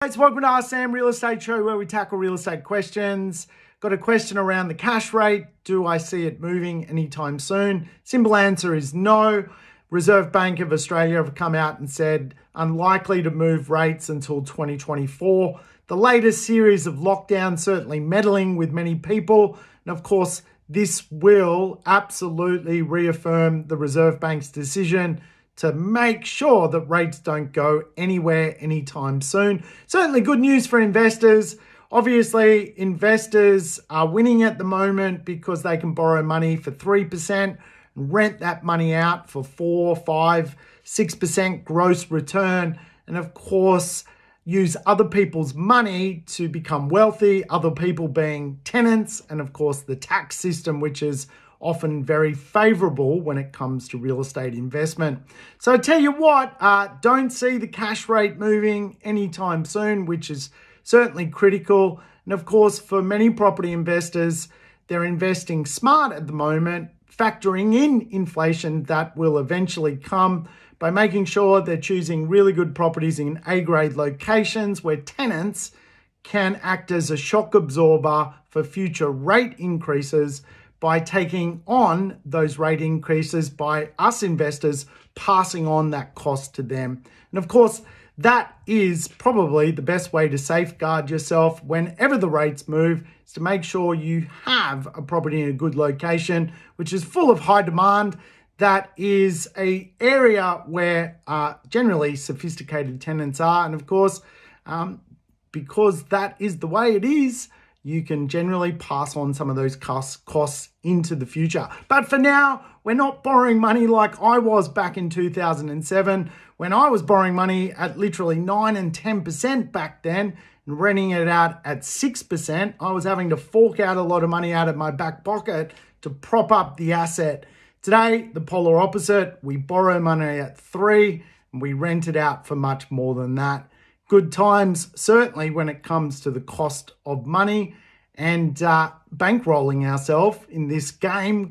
Guys, welcome to our Sam Real Estate Show where we tackle real estate questions. Got a question around the cash rate. Do I see it moving anytime soon? Simple answer is no. Reserve Bank of Australia have come out and said unlikely to move rates until 2024. The latest series of lockdowns certainly meddling with many people. And of course, this will absolutely reaffirm the Reserve Bank's decision to make sure that rates don't go anywhere anytime soon. Certainly good news for investors. Obviously, investors are winning at the moment because they can borrow money for 3% and rent that money out for 4, 5, 6% gross return. And of course, use other people's money to become wealthy, other people being tenants, and of course, the tax system, which is often very favorable when it comes to real estate investment. So I tell you what, don't see the cash rate moving anytime soon, which is certainly critical. And of course, for many property investors, they're investing smart at the moment, factoring in inflation that will eventually come by making sure they're choosing really good properties in A-grade locations where tenants can act as a shock absorber for future rate increases by taking on those rate increases by us investors passing on that cost to them. And of course, that is probably the best way to safeguard yourself whenever the rates move, is to make sure you have a property in a good location, which is full of high demand. That is an area where generally sophisticated tenants are. And of course, because that is the way it is, you can generally pass on some of those costs into the future. But for now, we're not borrowing money like I was back in 2007, when I was borrowing money at literally 9 and 10% back then and renting it out at 6%. I was having to fork out a lot of money out of my back pocket to prop up the asset. Today, the polar opposite. We borrow money at 3 and we rent it out for much more than that. Good times, certainly when it comes to the cost of money and bankrolling ourselves in this game